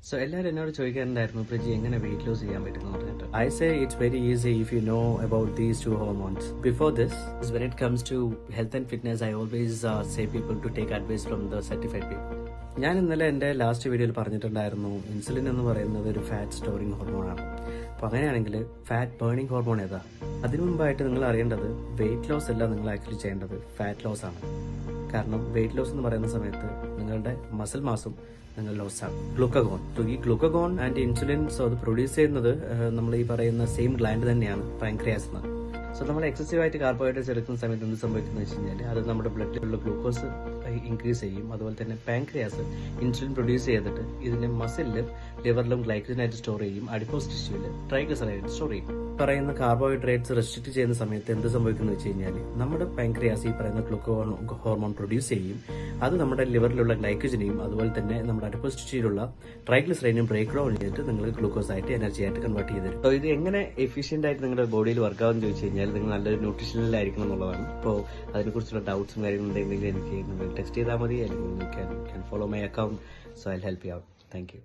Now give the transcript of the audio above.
So എല്ലാവരും എന്നോട് ചോദിക്കാറുണ്ടായിരുന്നു പ്രജി എങ്ങനെ വെയിറ്റ് ലോസ് ചെയ്യാൻ പറ്റുമെന്ന് പറഞ്ഞിട്ട്. I say it's very easy if you know about these two hormones. Before this, when it comes to health and fitness, I always say people to take advice from the certified people. ഞാൻ ഇന്നലെ എൻ്റെ last വീഡിയോയിൽ പറഞ്ഞിട്ടുണ്ടായിരുന്നു insulin എന്ന് പറയുന്നത് ഒരു fat storing ഹോർമോണാണ്. അപ്പോൾ അങ്ങനെയാണെങ്കിൽ ഫാറ്റ് ബേണിംഗ് ഹോർമോൺ ഏതാ? അതിനു മുമ്പായിട്ട് നിങ്ങൾ അറിയേണ്ടത് വെയിറ്റ് ലോസ് അല്ല നിങ്ങൾ ആക്ച്വലി ചെയ്യേണ്ടത്, ഫാറ്റ് ലോസ് ആണ്. കാരണം വെയിറ്റ് ലോസ് എന്ന് പറയുന്ന സമയത്ത് നിങ്ങളുടെ മസിൽ മാസും നിങ്ങൾ ലോസ് ആണ്. ഗ്ലൂക്കഗോൺ, ഈ ഗ്ലൂക്കഗോൺ ആൻഡ് ഇൻസുലിൻ അത് പ്രൊഡ്യൂസ് ചെയ്യുന്നത് നമ്മൾ ഈ പറയുന്ന സെയിം ഗ്ലാൻഡ് തന്നെയാണ്, പാൻക്രിയാസ് എന്ന്. സോ നമ്മൾ എക്സസീവായിട്ട് കാർബോഹൈഡ്രേറ്റ്സ് എടുക്കുന്ന സമയത്ത് എന്ത് സംഭവിക്കുന്നത് വെച്ച് കഴിഞ്ഞാൽ അത് നമ്മുടെ ബ്ലഡിലുള്ള ഗ്ലൂക്കോസ് ഇൻക്രീസ് ചെയ്യും. അതുപോലെ തന്നെ പാൻക്രിയാസ് ഇൻസുലിൻ പ്രൊഡ്യൂസ് ചെയ്തിട്ട് ഇതിനെ മസിലിലും ലിവറിലും ഗ്ലൈക്കജനായിട്ട് സ്റ്റോർ ചെയ്യും. അഡിപ്പോസ് ടിഷ്യൂവിൽ ട്രൈഗ്ലിസറൈഡ് സ്റ്റോർ ചെയ്യും. പറയുന്ന കാർബോഹൈഡ്രേറ്റ്സ് റെസ്ട്രിക്ട് ചെയ്യുന്ന സമയത്ത് എന്ത് സംഭവിക്കുന്നത് വെച്ച് കഴിഞ്ഞാൽ നമ്മുടെ പാൻക്രിയാസ് ഈ പറയുന്ന ഗ്ലൂക്കോൺ ഹോർമോൺ പ്രൊഡ്യൂസ് ചെയ്യും. അത് നമ്മുടെ ലിവറിലുള്ള ഗ്ലൈക്കജനെയും അതുപോലെ തന്നെ നമ്മുടെ അഡിപ്പോസ് ടിഷ്യൂവിലുള്ള ട്രൈഗ്ലിസറൈഡിനെയും ബ്രേക്ക് ഡൗൺ ചെയ്തിട്ട് നിങ്ങൾ ഗ്ലൂക്കോസ് ആയിട്ട് എനർജി ആയിട്ട് കൺവേർട്ട് ചെയ്ത് തരും. ഇത് എങ്ങനെ എഫിഷ്യന്റ് ആയിട്ട് നിങ്ങളുടെ ബോഡിയിൽ വർക്ക് ആവുമെന്ന് ചോദിച്ചു കഴിഞ്ഞാൽ നിങ്ങൾ നല്ലൊരു ന്യൂട്രീഷനിലായിരിക്കണം എന്നുള്ളതാണ്. അപ്പോൾ അതിനെക്കുറിച്ചുള്ള ഡൗട്ട്സും കാര്യങ്ങളുണ്ടെങ്കിൽ എനിക്ക് നിങ്ങൾ ടെക്സ്റ്റ് ചെയ്താൽ മതി, അല്ലെങ്കിൽ you can follow my account. So I help you out. Thank you.